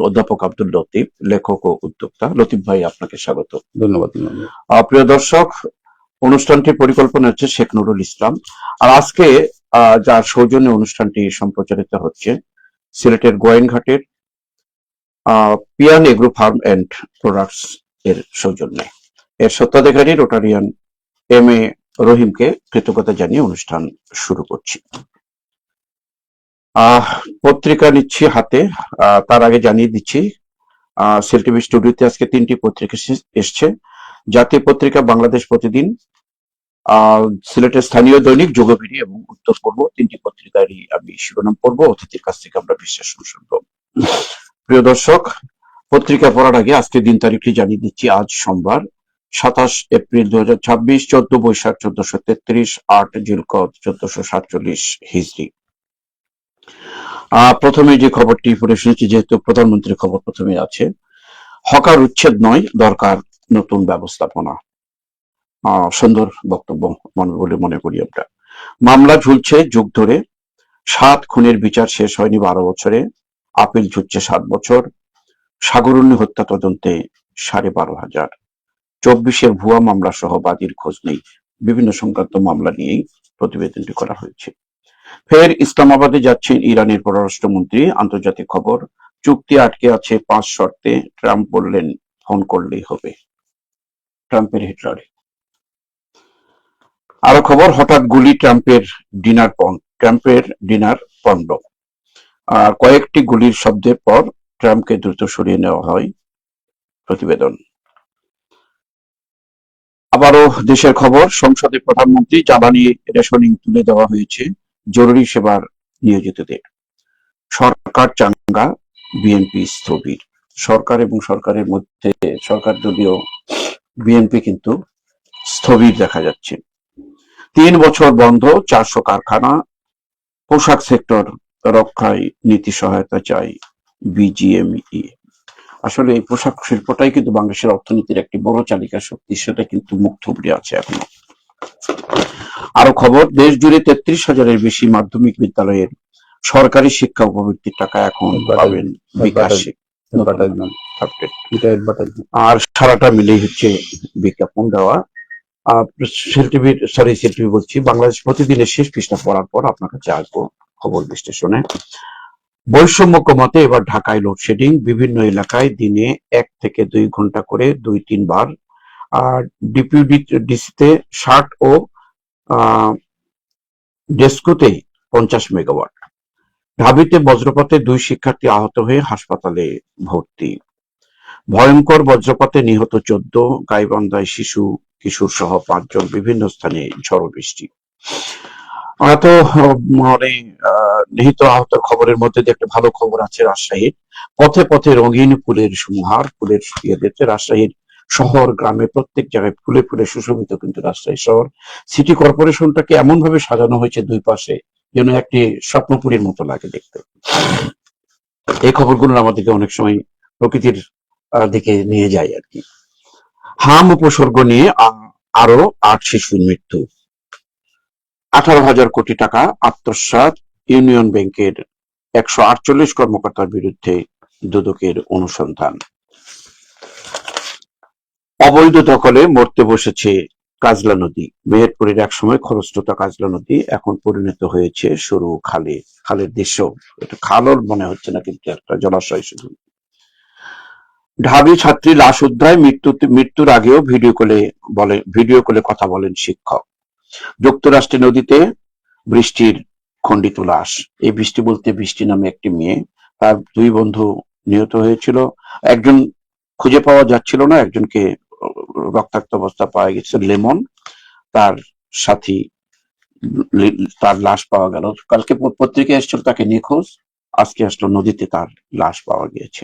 অধ্যাপক আব্দুল লতিফ, লেখক ও উদ্যোক্তা। লতিফ ভাই, আপনাকে স্বাগত। ধন্যবাদ। প্রিয় দর্শক, অনুষ্ঠানটির পরিকল্পনা হচ্ছে শেখ নুরুল ইসলাম। আর আজকে যার সৌজন্যে অনুষ্ঠানটি সম্প্রচারিত হচ্ছে সিলেটের গোয়েনঘাটের পিয়ান এগ্রো ফার্ম এন্ড প্রোডাক্টস এর সৌজন্যে এর সত্ত্বাধিকারী রোটারিয়ান এম.এ. রহিমকে কৃতজ্ঞতা জানিয়ে অনুষ্ঠান শুরু করছি। পত্রিকা নিচ্ছি হাতে। তার আগে জানিয়ে দিচ্ছি সিল টিভি স্টুডিওতে আজকে 3টি পত্রিকা এসছে। জাতীয় পত্রিকা, বাংলাদেশ প্রতিদিন, সিলেটের স্থানীয় দৈনিক যুগবিডি এবং উত্তর পূর্ব, 3টি পত্রিকারই আমি শিরোনাম পড়বো, অতিথির কাছ থেকে আমরা বিশ্লেষণ শুনবো। প্রিয় দর্শক, পত্রিকা পড়ার আগে আজকে দিন তারিখটি জানিয়ে দিচ্ছি। আজ সোমবার 27 এপ্রিল 2026, 14 বৈশাখ 1433, 8 জিলকদ 1447 হিজরি। প্রথমে যে খবরটি পড়ে শুনেছি, যেহেতু প্রধানমন্ত্রীর খবর প্রথমে আছে, হকার উচ্ছেদ নয়, দরকার নতুন ব্যবস্থাপনা। সুন্দর বক্তব্য বলে মনে করি আমরা। মামলা ঝুলছে যুগ ধরে, 7 খুনের বিচার শেষ হয়নি 12 বছরে, আপিল ঝুলছে 7 বছর। সাগরুন্নি হত্যা তদন্তে 12,500। 24-এর ভুয়া মামলা সহ বাদীর খোঁজ নেই। বিভিন্ন সংক্রান্ত মামলা নিয়েই প্রতিবেদনটি করা হয়েছে। ফের ইসলামাবাদে যাচ্ছেন ইরানের পররাষ্ট্রমন্ত্রী। আন্তর্জাতিক খবর, চুক্তি আটকে আছে 5 শর্তে, ট্রাম্প বললেন ফোন করলেই হবে। ট্রাম্পের হিটলারে। আরো খবর, হঠাৎ গুলি, ট্রাম্পের ডিনার পণ্ড। আর কয়েকটি গুলির শব্দের পর ট্রাম্পকে দ্রুত সরিয়ে নেওয়া হয়। প্রতিবেদন। আবারও দেশের খবর, সংসদে প্রধানমন্ত্রী, জ্বালানি রেশনিং তুলে দেওয়া হয়েছে জরুরি সেবার নিয়োজিতদের। সরকার চাঙ্গা, বিএনপি স্থবির। সরকার এবং সরকারের মধ্যে সরকার দলীয় বিএনপি কিন্তু স্থবির দেখা যাচ্ছে। 3 বছর বন্ধ 400 কারখানা। পোশাক সেক্টর রক্ষায় নীতি সহায়তা চাই বিজিএমইএ। আসলে এই পোশাক শিল্পটাই কিন্তু বাংলাদেশের অর্থনীতির একটি বড় চালিকা শক্তি, সেটা কিন্তু মুখ থুবড়ে আছে এখনো। আরো খবর, দেশ জুড়ে 33,000-এর বেশি মাধ্যমিক বিদ্যালয়ের সরকারি শিক্ষা উপবৃত্তির টাকা এখন পাবেন বিকাশে। আর সারাটা মিলেই হচ্ছে বিজ্ঞাপন দেওয়া। সিল টিভি বলছি, বাংলাদেশ প্রতিদিনের শেষ পৃষ্ঠা পড়ার পর আপনার কাছে আসবো খবর বিশ্লেষণে। বৈষম্য কমাতে এবার ঢাকায় লোডশেডিং, বিভিন্ন এলাকায় দিনে 1 থেকে 2 ঘন্টা করে 2-3 বার। আর ডিসিতে 60 ও ডেস্কোতে 50 মেগাওয়াট। ঢাবিতে বজ্রপাতে 2 শিক্ষার্থী আহত হয়ে হাসপাতালে ভর্তি। ভয়ঙ্কর বজ্রপাতে নিহত 14, গাইবান্ধায় শিশু কিশোর সহ 5 জন, বিভিন্ন স্থানে ঝড় বৃষ্টি। তো মানে নিহিত আহতের খবরের মধ্যে যে একটা ভালো খবর আছে, রাজশাহীর পথে পথে রঙিন ফুলের সমাহার। ফুলের দিচ্ছে রাজশাহীর শহর গ্রামে প্রত্যেক জায়গায় ফুলে ফুলে সুশোভিত কিন্তু রাজশাহী শহর। সিটি কর্পোরেশনটাকে এমন ভাবে সাজানো হয়েছে দুই পাশে, যেন একটি স্বপ্নপুরীর মতো লাগে দেখতে। এই খবরগুলো আমাদেরকে অনেক সময় প্রকৃতির দিকে নিয়ে যায় আর কি। হাম উপসর্গ নিয়ে আরো 8 শিশুর মৃত্যু। 18,000 কোটি টাকা আত্মসাৎ। ইউনিয়ন ব্যাংকের 148 কর্মকর্তার বিরুদ্ধে দুদকের অনুসন্ধান। অবৈধ দখলে মরতে বসেছে কাজলা নদী। মেহেরপুরের একসময় খরস্রোতা কাজলা নদী এখন পরিণত হয়েছে সরু খালে। খালের দৃশ্য, এটা খালর মনে হচ্ছে না, কিন্তু একটা জলাশয় শুধু। ঢাবি ছাত্রী লাশ উদ্ধার, মৃত্যুর আগেও ভিডিও কলে কথা বলেন শিক্ষক। যুক্তরাষ্ট্রের নদীতে বৃষ্টির খণ্ডিত লাশ। এই বৃষ্টি বলতে বৃষ্টি নামে একটি মেয়ে, তার 2 বন্ধু নিহত হয়েছিল। একজন খুঁজে পাওয়া যাচ্ছিল না, একজনকে রক্তাক্ত অবস্থা পাওয়া গেছে। লেমন তার সাথী, তার লাশ পাওয়া গেল। কালকে পত্রিকায় এসেছিল তাকে নিখোঁজ, আজকে আসলো নদীতে তার লাশ পাওয়া গিয়েছে।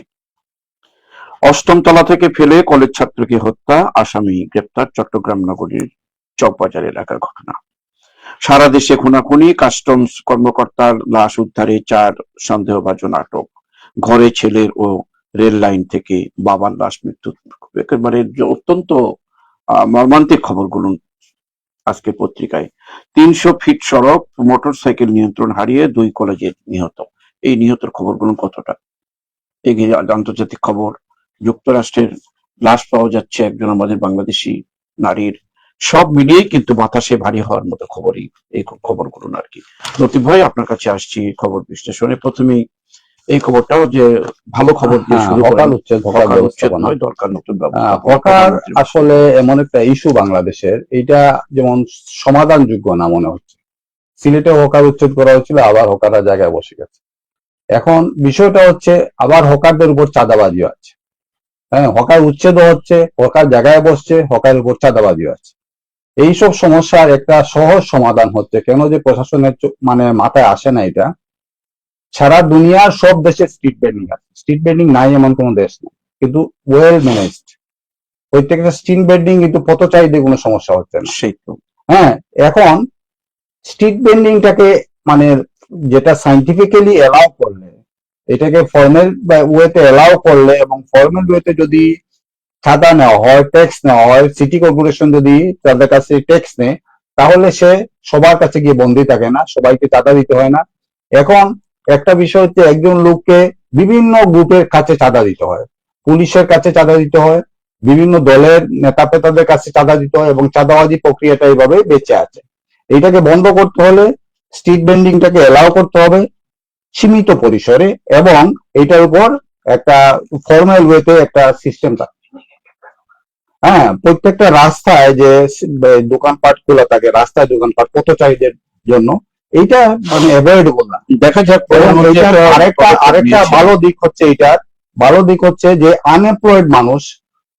8ম তলা থেকে ফেলে কলেজ ছাত্রকে হত্যা, আসামি গ্রেপ্তার। চট্টগ্রাম নগরীর চকবাজার এলাকার ঘটনা। সারা দেশে খুনাখুনি, কাস্টমস কর্মকর্তার লাশ উদ্ধারে 4 সন্দেহভাজন আটক। ঘরে ছেলের ও রেল লাইন থেকে বাবার লাশ মৃত্যু। একেবারে অত্যন্ত মর্মান্তিক খবরগুলো আজকে পত্রিকায়। 300 ফিট সড়ক, মোটরসাইকেল নিয়ন্ত্রণ হারিয়ে 2 কলেজের নিহত। এই নিহতের খবরগুলো কতটা এগিয়ে আন্তর্জাতিক খবর, যুক্তরাষ্ট্রের লাশ পাওয়া যাচ্ছে একজন আমাদের বাংলাদেশি নারীর, সব মিলিয়েই কিন্তু বাতাসে ভারী হওয়ার মতো খবরই এই খবরগুলো আর কি। লতিফ ভাই, আপনার কাছে আসছি খবর বিশ্লেষণে। প্রথমেই এই খবরটাও যে ভালো খবর দিয়ে শুরু করেন, হকার উচ্ছেদ নয়, দরকার নতুন ব্যবস্থা। হকার আসলে এমন একটা ইস্যু বাংলাদেশের, এটা যেমন সমাধানযোগ্য না মনে হচ্ছে। সিলেটে হকার উচ্ছেদ করা হয়েছিল, আবার হকাররা জায়গায় বসে গেছে। এখন বিষয়টা হচ্ছে আবার হকারদের উপর চাঁদাবাজিও আছে। হ্যাঁ, হকার উচ্ছেদও হচ্ছে, হকার জায়গায় বসছে, হকারের উপর চাঁদাবাজিও আছে। এইসব সমস্যার একটা সহজ সমাধান হচ্ছে, কেন যে প্রশাসনের মানে মাথায় আসে না এটা। সারা দুনিয়ার সব দেশে স্ট্রিট বেন্ডিং আছে, স্ট্রিট বেন্ডিং নাই এমন কোনো দেশ নেই, কিন্তু ওয়েল ম্যানেজড। প্রত্যেকটা স্ট্রিট বেন্ডিং কিন্তু পথচারীদের কোনো সমস্যা হচ্ছে না। সেই তো। হ্যাঁ, এখন স্ট্রিট বেন্ডিংটাকে মানে যেটা সাইন্টিফিক্যালি এলাও করলে, এটাকে ফর্মাল ওয়েতে এলাও করলে এবং ফর্মাল ওয়েতে যদি চাঁদা নেওয়া হয়, ট্যাক্স নেওয়া হয়, সিটি কর্পোরেশন যদি তাদের কাছে ট্যাক্স নেয়, তাহলে সে সবার কাছে গিয়ে বন্দি থাকে না, সবাইকে চাঁদা দিতে হয় না। এখন একটা বিষয় হচ্ছে, একজন লোককে বিভিন্ন গ্রুপের কাছে চাঁদা দিতে হয়, পুলিশের কাছে চাঁদা দিতে হয়, বিভিন্ন দলের নেতা পেতাদের কাছে চাঁদা দিতে হয়, এবং চাঁদাবাজি প্রক্রিয়াটা এইভাবে বেঁচে আছে। এইটাকে বন্ধ করতে হলে স্ট্রিট বেন্ডিংটাকে এলাও করতে হবে সীমিত পরিসরে, এবং এটার উপর একটা ফর্মাল ওয়েতে একটা সিস্টেম থাকে। হ্যাঁ, প্রত্যেকটা রাস্তায় যে দোকানপাট গুলো থাকে, রাস্তায় দোকানপাট পথচারীদের জন্য, এইটা মানে অ্যাভয়েডেবল না। দেখা যাক। আরেকটা ভালো দিক হচ্ছে, এইটার ভালো দিক হচ্ছে যে আনএমপ্লয়েড মানুষ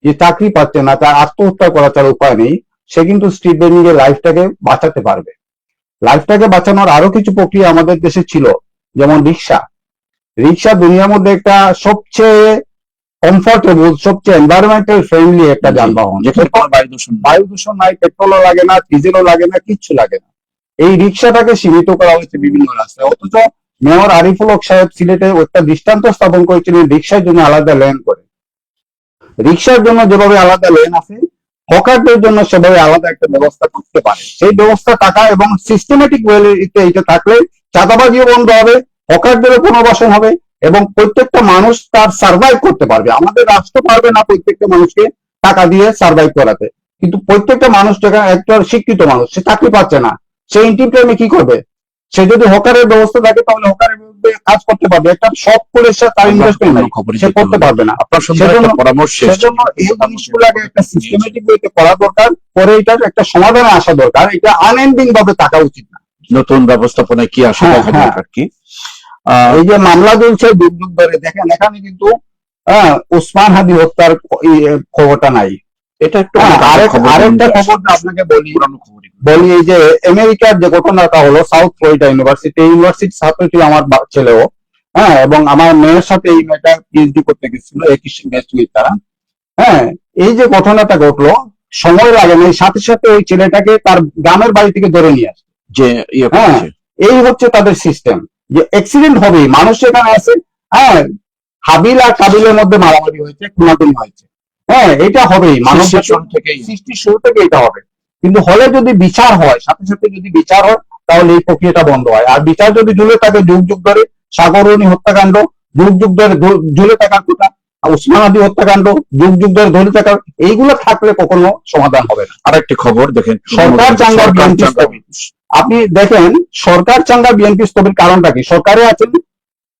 যে চাকরি পাচ্ছে না, তার আত্মহত্যা করা তার উপায় নেই, সে কিন্তু স্ট্রিট বেন্ডিং এর লাইফটাকে বাঁচাতে পারবে। লাইফটাকে বাঁচানোর আরো কিছু প্রক্রিয়া আমাদের দেশে ছিল, যেমন রিক্সা। রিক্সা দুনিয়ার মধ্যে একটা সবচেয়ে কমফোর্টেবল, সবচেয়ে এনভায়রনমেন্টাল ফ্রেন্ডলি একটা যানবাহন, যেখানে বায়ু দূষণ নাই, পেট্রোলও লাগে না, ডিজেলও লাগে না, কিচ্ছু লাগে না। এই রিক্সাটাকে সীমিত করা হয়েছে বিভিন্ন রাস্তায়, অথচ মেয়র আরিফুল হক সাহেব সিলেটে একটা দৃষ্টান্ত স্থাপন করেছিলেন রিক্সার জন্য আলাদা লেন করে। রিক্সার জন্য যেভাবে আলাদা লেন আছে, হকারদের জন্য সেভাবে আলাদা একটা ব্যবস্থা করতে পারে। সেই ব্যবস্থা টাকা এবং সিস্টেমেটিক ওয়েতে এটা থাকলে চাঁদাবাজিও বন্ধ হবে, হকারদেরও পুনর্বাসন হবে, এবং প্রত্যেকটা মানুষ তার সার্ভাইভ করতে পারবে। আমাদের রাষ্ট্র পারবে না প্রত্যেকটা মানুষকে টাকা দিয়ে সার্ভাইভ করাতে, কিন্তু প্রত্যেকটা মানুষ যেখানে একটা শিক্ষিত মানুষ, সে চাকরি পাচ্ছে না, সে ইন্টিম টাইমে কি করবে? সে যদি হকারের ব্যবস্থা থাকে, তাহলে হকারের বিরুদ্ধে কাজ করতে পারবে। একটা সব করে তার ইনভেস্টমেন্ট নাই, সে করতে পারবে না। সেজন্য এই জিনিসগুলোকে একটা সিস্টেমেটিক ওয়েতে করা দরকার, পরে এটার একটা সমাধানে আসা দরকার। এটা আনএন্ডিং ভাবে থাকা উচিত না। নতুন ব্যবস্থাপনায় কি আসে দরকার কি? এই যে মামলা চলছে যুগ যুগ ধরে, দেখেন এখানে কিন্তু ওসমান হাদি হত্যার খবরটা নাই। এটা একটু আরেকটা খবর আপনাকে বলি, এই যে আমেরিকার যে ঘটনাটা হলো, সাউথ ফ্লোরিডা ইউনিভার্সিটির ছাত্র ছিল আমার ছেলেও। হ্যাঁ, এবং আমার মেয়ের সাথে এই মেয়েটা পিএইচডি করতে গেছিল, একই ব্যাচমেট তারা। হ্যাঁ, এই যে ঘটনাটা ঘটলো, সময় লাগে না, সাথে সাথে ওই ছেলেটাকে তার গ্রামের বাড়ি থেকে ধরে নিয়ে আসে। যে এই হচ্ছে তাদের সিস্টেম, যে অ্যাক্সিডেন্ট হবে, মানুষ এখানে আছে। হ্যাঁ, হাবিল আর কাবিলের মধ্যে মারামারি হয়েছে, খুনাখুনি হয়েছে। হ্যাঁ, এটা হবেই, মানুষ সৃষ্টির শুরু থেকে এটা হবে। কিন্তু হলে যদি বিচার হয়, সাথে সাথে যদি বিচার হয়, তাহলে এই প্রক্রিয়াটা বন্ধ হয়। আর বিচার যদি ঝুলে থাকে যুগ যুগ ধরে, সাগরণী হত্যাকাণ্ড যুগ যুগ ধরে ঝুলে থাকার কথা, ওসমান হাদি হত্যাকাণ্ড যুগ যুগ ধরে ধরে থাকার, এইগুলো থাকলে কখনো সমাধান হবে না। আরেকটি খবর দেখেন, সরকার চাঙ্গা বিএনপি স্থবির। আপনি দেখেন সরকার চাঙ্গা বিএনপি স্থবির কারণটা কি? সরকারে আছেন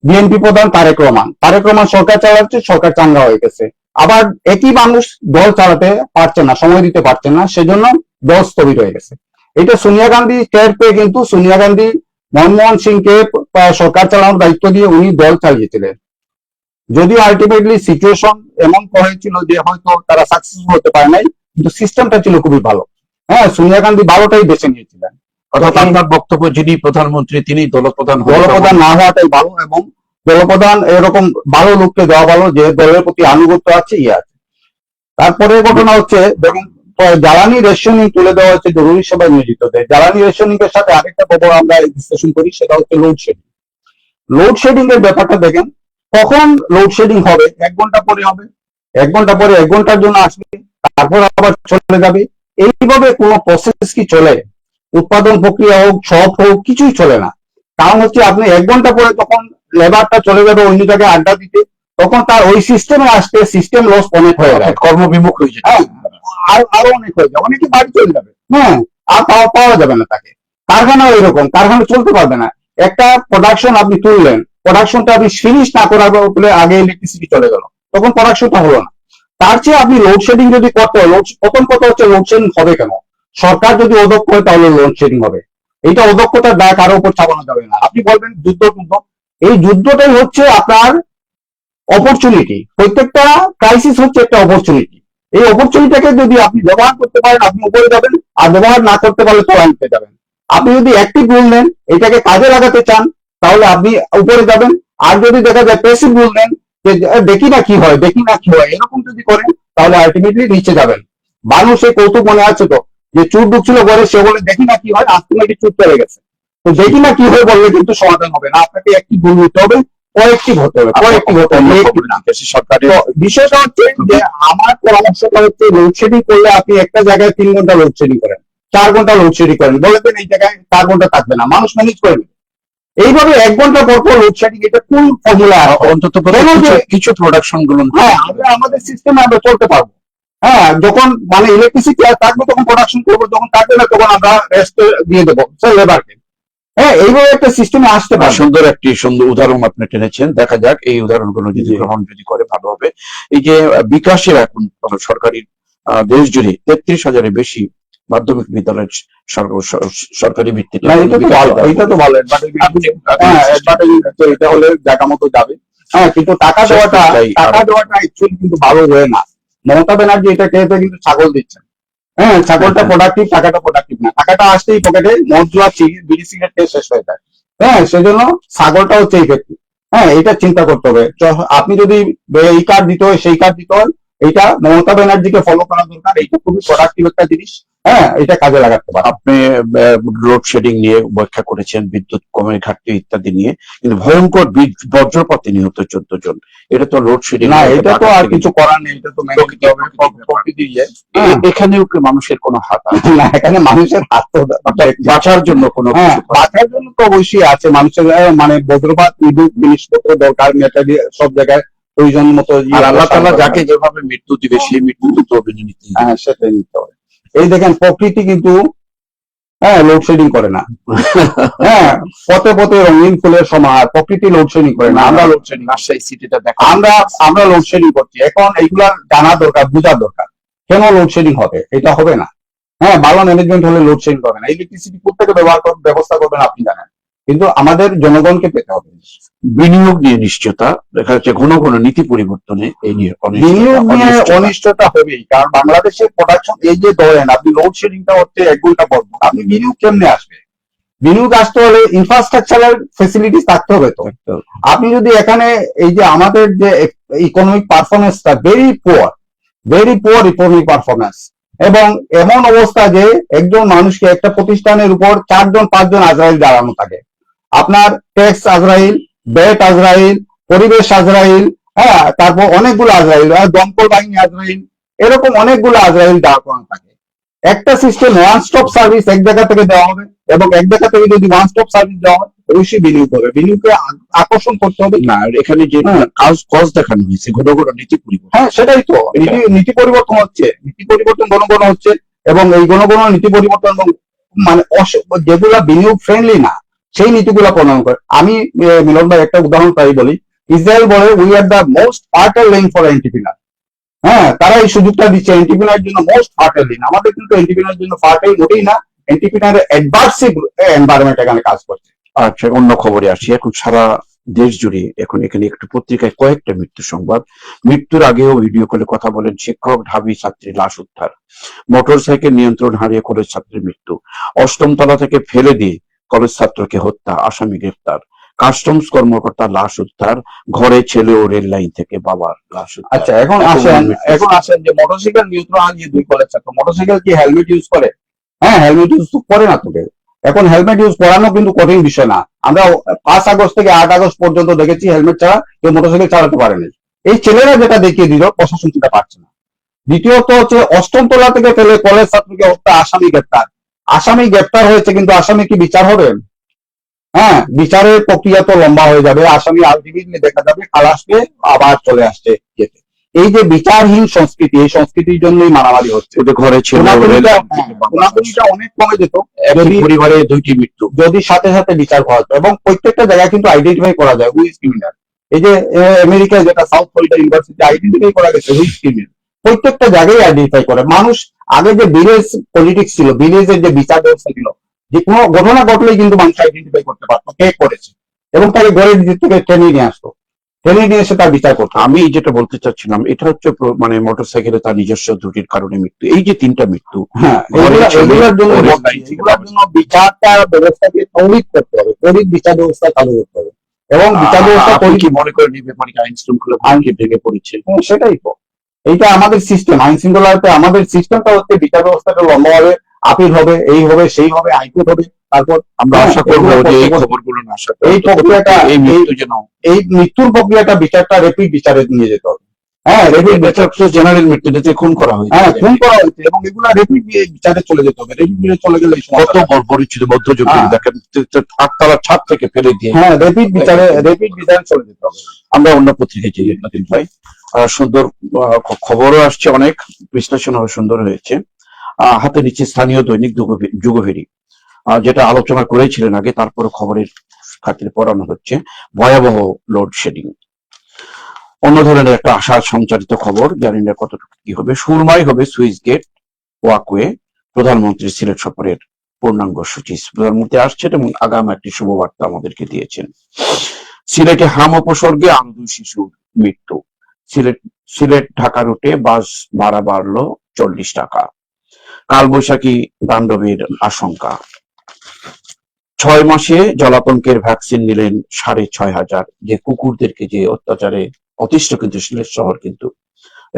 বিএনপি প্রধান তারেক রহমান, সরকার চালাচ্ছে, সরকার চাঙ্গা হয়ে গেছে। আবার একই মানুষ দল চালাতে পারছে না, সময় দিতে পারছে না, সেজন্য দল স্থবির হয়ে গেছে। এটা সোনিয়া গান্ধী টের পেয়ে, কিন্তু সোনিয়া গান্ধী মনমোহন সিংকে সরকার চালানোর দায়িত্ব দিয়ে উনি দল চালিয়েছিলেন। যদিও আলটিমেটলি সিচুয়েশন এমন হয়েছিল যে হয়তো তারা সাকসেসফুল হতে পারে নাই, কিন্তু সিস্টেমটা ছিল খুবই ভালো। হ্যাঁ, সোনিয়া গান্ধী ভালোটাই বেছে নিয়েছিলেন। অর্থাৎ আপনার বক্তব্য, যিনি প্রধানমন্ত্রী তিনি দলপ্রধান না হওয়াটাই ভালো, এবং দলপ্রধান এরকম ভালো লোককে দেওয়া ভালো, যে দলের প্রতি আনুগত্য আছে, ইয়ে আছে। তারপরে ঘটনা হচ্ছে, দেখুন জ্বালানি রেশনিং তুলে দেওয়া হচ্ছে জরুরি সেবায় নিয়োজিতদের। জ্বালানি রেশনিং এর সাথে আরেকটা খবর আমরা বিশ্লেষণ করি, সেটা হচ্ছে লোডশেডিং। লোডশেডিং এর ব্যাপারটা দেখেন, কখন লোডশেডিং হবে? 1 ঘন্টা পরে হবে, 1 ঘন্টা পরে 1 ঘন্টার জন্য আসবে, তারপর আবার চলে যাবে। এইভাবে কোনো প্রসেস কি চলে? উৎপাদন প্রক্রিয়া হোক, সব হোক, কিছুই চলে না। কারণ হচ্ছে আপনি 1 ঘন্টা পরে তখন লেবারটা চলে যাবে অন্য জায়গায় আড্ডা দিতে, তখন তার ওই সিস্টেমে আসতে সিস্টেম লস অনেক হয়ে যায়, কর্মবিমুখ হয়ে যায়। হ্যাঁ, আরো অনেক হয়ে যায়, অনেকে বাড়ি চলে যাবে, হ্যাঁ, আর পাওয়া যাবে না তাকে। কারখানাও এরকম, কারখানা চলতে পারবে না। একটা প্রোডাকশন আপনি তুললেন, প্রোডাকশনটা আপনি ফিনিশ না করার বলে আগে ইলেকট্রিসিটি চলে গেল, তখন প্রোডাকশনটা হলো না। তার চেয়ে আপনি লোডশেডিং যদি করতে হয়, প্রথম কথা হচ্ছে লোডশেডিং হবে কেন? সরকার যদি অদক্ষ হয় তাহলে লোডশেডিং হবে। এইটা অদক্ষতার দায় কারো উপর চাপানো যাবে না। আপনি বলবেন যুদ্ধ, কিন্তু এই যুদ্ধটাই হচ্ছে আপনার অপরচুনিটি। প্রত্যেকটা ক্রাইসিস হচ্ছে একটা অপরচুনিটি। এই অপরচুনিটিটাকে যদি আপনি ব্যবহার করতে পারেন, আপনি উপরে যাবেন, আর ব্যবহার না করতে পারলে তলানিতে যাবেন। আপনি যদি অ্যাক্টিভ রুল নেন, এটাকে কাজে লাগাতে চান, তাহলে আপনি উপরে যাবেন। আর যদি দেখা যায় প্যাসিভ রুল নেন, যে দেখি না কি হয়, দেখি না কি হয়, এরকম যদি করেন, তাহলে আলটিমেটলি নিচে যাবেন। মানুষের কৌতুক মনে আছে তো, যে চুর ঢুকছিল ঘরে, সে বলে দেখি না কি হয়, আজকে নাকি চুর চলে গেছে। তো দেখি না কি হয় বললে কিন্তু সমাধান হবে না, আপনাকে একটি ভুল নিতে হবে, প্রোঅ্যাক্টিভ হতে হবে, প্রোঅ্যাক্টিভ হতে হবে, reactive না। সরকারের তো বিষয়টা হচ্ছে যে আমার পরামর্শটা হচ্ছে, লোডশেডিং করলে আপনি একটা জায়গায় 3 ঘন্টা লোডশেডিং করেন, 4 ঘন্টা লোডশেডিং করেন, বলবেন এই জায়গায় 4 ঘন্টা থাকবে না, মানুষ ম্যানেজ করে নেবে। এইভাবে 1 ঘন্টা পর পর লোডশেডিং, এটা কোন ফর্মুলা? অন্তত কিছু প্রোডাকশন গুলো, হ্যাঁ, আমরা আমাদের সিস্টেমে আমরা চলতে পারবো। হ্যাঁ, যখন মানে ইলেকট্রিসিটি থাকবে তখন প্রোডাকশন করবো, যখন থাকবে না তখন আমরা রেস্ট দিয়ে দেবো লেবারকে। হ্যাঁ, এইভাবে একটা সিস্টেমে আসতে পারে। সুন্দর উদাহরণ আপনি টেনেছেন। দেখা যাক এই উদাহরণগুলো যদি গ্রহণ যদি করে ভালো হবে। এই যে বিকাশের এখন সরকারি দেশ জুড়ে 33,000-এর বেশি মাধ্যমিক বিদ্যালয় সরকারি ভিত্তিতে। এটা তো ভালো, এটা তো ভালো। এটা হলে জায়গা মতো যাবে। হ্যাঁ, কিন্তু টাকা দেওয়াটা অ্যাকচুয়ালি কিন্তু ভালো হয়ে না। মমতা ব্যানার্জি এটা খেতে কিন্তু ছাগল দিচ্ছেন। হ্যাঁ, ছাগলটা প্রোডাক্টিভ, টাকাটা প্রোডাক্টিভ না। টাকাটা আসতেই পকেটে, মদ জুয়া বিড়ি সিগারেট শেষ হয়ে যায়। হ্যাঁ, সেজন্য ছাগলটা হচ্ছে ইফেক্টিভ। হ্যাঁ, এটা চিন্তা করতে হবে। আপনি যদি এই কার্ড দিতে হয়, সেই কার্ড দিতে হয়, এইটা মমতা ব্যানার্জিকে ফলো করা দরকার। এইটা খুবই প্রোডাক্টিভ একটা জিনিস। হ্যাঁ, এটা কাজে লাগাতে পারে। আপনি লোডশেডিং নিয়ে ব্যাখ্যা করেছেন, বিদ্যুৎ কমের ঘাটতি ইত্যাদি নিয়ে, কিন্তু ভয়ঙ্কর বজ্রপাতে নিহত 14 জন। এটা তো লোডশেডিং না, এটা তো আর কিছু করার নেই, এটা তো মেনে নিতে হবে। প্রকৃতির ইয়ে। এখানেও কি মানুষের কোনো হাত আছে? না, এখানে মানুষের হাত তো বাঁচার জন্য কোনো বাঁচার জন্য তো অবশ্যই আছে মানুষের। মানে বজ্রপাত, বিদ্যুৎ জিনিসপত্র দরকার, সব জায়গায় প্রয়োজন মতো। আর আল্লাহ তাআলা যাকে যেভাবে মৃত্যু দিবে, সেই মৃত্যু তো মেনে নিতে। হ্যাঁ, সেটাই নিতে হবে। এই দেখেন, প্রকৃতি কিন্তু হ্যাঁ লোডশেডিং করে না। হ্যাঁ, পথে পথে রঙিন ফুলের সমাহার, প্রকৃতি লোডশেডিং করে না। আমরা লোডশেডিং, রাজশাহী সিটিটা দেখো, আমরা লোডশেডিং করছি। এখন এইগুলা জানা দরকার, বোঝা দরকার, কেন লোডশেডিং হবে। এটা হবে না। হ্যাঁ, ভালো ম্যানেজমেন্ট হলে লোডশেডিং হবে না। ইলেকট্রিসিটি কোথেকে ব্যবস্থা করবেন আপনি জানেন, কিন্তু আমাদের জনগণকে পেতে হবে। বিনিয়োগ নিয়ে নিশ্চয়তা দেখা যাচ্ছে, ঘন ঘন নীতি পরিবর্তনে এই নিয়ে বিনিয়োগ নিয়ে অনিশ্চয়তা হবেই। কারণ বাংলাদেশের প্রোডাকশন, এই যে ধরেন আপনি লোডশেডিংটা হচ্ছে 1 ঘন্টা পর, আপনি বিনিয়োগ কেমনে আসবে? বিনিয়োগ আসতে হলে ইনফ্রাস্ট্রাকচারাল ফেসিলিটিস থাকতে হবে। তো আপনি যদি এখানে এই যে আমাদের যে ইকোনমিক পারফরমেন্সটা ভেরি পুয়ার ইকোনমিক পারফরমেন্স, এবং এমন অবস্থা যে একজন মানুষকে, একটা প্রতিষ্ঠানের উপর 4-5 আজরাইল দাঁড়ানো থাকে। আপনার ট্যাক্স আজরাইল, ব্যাট আজরাইল, পরিবেশ আজরাইল, হ্যাঁ, তারপর অনেকগুলো আজরাইল, দমকল বাহিনী আজরাইল, এরকম অনেকগুলো আজরাইল দাঁড় করানো থাকে। একটা সিস্টেম ওয়ান স্টপ সার্ভিস এক জায়গা থেকে দেওয়া হবে, এবং এক জায়গা থেকে যদি ওয়ান স্টপ সার্ভিস দেওয়া হয়, অবশ্যই বিনিয়োগ হবে। বিনিয়োগকে আকর্ষণ করতে হবে। না, এখানে যে কজ দেখানো হয়েছে, ঘন ঘন নীতি পরিবর্তন। হ্যাঁ, সেটাই তো, নীতি পরিবর্তন হচ্ছে, নীতি পরিবর্তন ঘন ঘন হচ্ছে, এবং এই ঘন ঘন নীতি পরিবর্তন, এবং মানে যেগুলা বিনিয়োগ ফ্রেন্ডলি না, সেই নীতিগুলা প্রণয়ন করে। আমি মিলন ভাই একটা উদাহরণ তাই বলি। ইসরায়েল বলে we are the most fertile land for entrepreneur. হ্যাঁ, তারা এই সুযোগটা দিচ্ছে এন্টারপ্রেনার জন্য, মোস্ট ফার্টাইল ল্যান্ড। আমাদের কিন্তু এন্টারপ্রেনার জন্য ফার্টাইল মোটেই না, এন্টারপ্রেনার অ্যাডভার্সিভ এনভায়রনমেন্ট এখানে কাজ করছে। আচ্ছা, অন্য খবরে আসি। এখন সারা দেশ জুড়ে এখন এখানে একটু পত্রিকায় কয়েকটা মৃত্যু সংবাদ। মৃত্যুর আগেও ভিডিও কলে কথা বলেন শিক্ষক, ঢাবি ছাত্রী লাশ উদ্ধার। মোটরসাইকেল নিয়ন্ত্রণ হারিয়ে কলেজ ছাত্রীর মৃত্যু। 8ম তলা থেকে ফেলে দিয়ে কলেজ ছাত্রকে হত্যা, আসামি গ্রেফতার। কাস্টমস কর্মকর্তা লাশ উদ্ধার, ঘরে ছেলে ও রেল লাইন থেকে বাবার লাশ উদ্ধার। আচ্ছা, এখন আসেন যে মোটরসাইকেল নিয়ন্ত্রণ হারিয়ে 2 কলেজ ছাত্র। মোটরসাইকেল কি হেলমেট ইউজ করে? হ্যাঁ, হেলমেট ইউজ করে না তোকে। এখন হেলমেট ইউজ করানো কিন্তু কঠিন বিষয় না। আমরা 5 আগস্ট থেকে 8 আগস্ট পর্যন্ত দেখেছি হেলমেট ছাড়া কেউ মোটরসাইকেল চালাতে পারেনি। এই ছেলেরা যেটা দেখিয়ে দিল, প্রশাসন সেটা পারছে না। দ্বিতীয়ত হচ্ছে 8ম তলা থেকে ফেলে কলেজ ছাত্রকে হত্যা, আসামি গ্রেপ্তার। আসামি গ্রেপ্তার হয়েছে, কিন্তু আসামি কি বিচার হবে? হ্যাঁ, বিচারের প্রক্রিয়া তো লম্বা হয়ে যাবে, আসামি আলটিমেটলি দেখা যাবে খালাস পেয়ে আবার চলে আসছে যেতে। এই যে বিচারহীন সংস্কৃতি, এই সংস্কৃতির জন্যই মারামারি হচ্ছে। ওদের ঘরে ছিল খুনাখুনিটা অনেক কমে যেত একই যদি পরিবারে 2টি মৃত্যু। যদি সাথে সাথে বিচার করা যেত, এবং প্রত্যেকটা জায়গায় কিন্তু আইডেন্টিফাই করা যায় হুই ইজ ক্রিমিনাল। এই যে আমেরিকায় যেটা সাউথ ফ্লোরিডা ইউনিভার্সিটি আইডেন্টিফাই করা গেছে হুই ইজ ক্রিমিনাল, প্রত্যেকটা জায়গায় আইডেন্টিফাই করে মানুষ। আগে যে ভিলেজ পলিটিক্স ছিল, ভিলেজের যে বিচার ব্যবস্থা ছিল, যে কোনো ঘটনা ঘটলেই কিন্তু মানুষ আইডেন্টিফাই করতে পারতো কে করেছে, এবং তাকে ঘরের দিক থেকে টেনে নিয়ে আসতো, টেনে নিয়ে এসে তার বিচার করতো। আমি যেটা বলতে চাচ্ছিলাম, এটা হচ্ছে মানে মোটরসাইকেলে তার নিজস্ব ত্রুটির কারণে মৃত্যু। এই যে 3টা মৃত্যু, হ্যাঁ, ঘরে ছিল, এগুলোর জন্য ঘরের লাইন থেকে এগুলোর জন্য বিচারটা ব্যবস্থাকে তৌলিক করতে হবে, তড়িৎ বিচার ব্যবস্থা চালু করতে হবে, এবং বিচার ব্যবস্থা আপনি কি মনে করেন এই ব্যাপারে আইন শৃঙ্খলা আইনকে ভেঙে পড়েছে? সেটাই তো, এইটা আমাদের সিস্টেম, আইন শৃঙ্খলাতে আমাদের সিস্টেমটা হচ্ছে বিচার ব্যবস্থাটা লম্বাভাবে আপিল হবে, এই হবে সেই হবে, হাইকোর্ট হবে, তারপর আমরা আশা করবো যে এই খবরগুলো না আসা এই প্রক্রিয়াটা, এই মৃত্যু যেন, এই মৃত্যুর প্রক্রিয়াটা বিচারটা রেপিড বিচারে নিয়ে যেতে হবে। হ্যাঁ, রেপিড বিচার, জেনারেল মৃত্যু, যাতে খুন করা হয়েছে, হ্যাঁ খুন করা হয়েছে, এবং এগুলা রেপিড বিচারে চলে যেতে হবে। রেপিড বিচারে চলে গেলে কত পরিচিত মধ্যযুগে দেখেন 8তলার ছাদ থেকে ফেলে দিয়ে, হ্যাঁ রেপিড বিচারে চলে যেতে হবে। আমরা অন্য পত্রিকায় চাই নাদিম ভাই, সুন্দর খবরও আসছে, অনেক বিশ্লেষণও সুন্দর হয়েছে। হাতে নিচে স্থানীয় দৈনিক যুগভেরি, যেটা আলোচনা করেছিলেন আগে, তারপরে খবরের খাতিরে পড়ানো হচ্ছে। ভয়াবহ লোডশেডিং, অন্য ধরনের একটা আশা সঞ্চারিত খবর, জানি না কতটুকু কি হবে। সুরমাই হবে সুইচ গেট ওয়াকওয়ে, প্রধানমন্ত্রী সিলেট সফরের পূর্ণাঙ্গ সূচি। প্রধানমন্ত্রী আসছেন এবং আগাম একটি শুভবার্তা আমাদেরকে দিয়েছেন। সিলেটে হাম উপসর্গে আরো 2 শিশুর মৃত্যু। সিলেট ঢাকা রুটে বাস ভাড়া বাড়লো 40 টাকা। কালবৈশাখী তাণ্ডবের আশঙ্কা। 6 মাসে জলাতঙ্কের ভ্যাকসিন নিলেন 6,500। যে কুকুরদেরকে যে অত্যাচারে অতিষ্ঠ কিন্তু সিলেট শহর, কিন্তু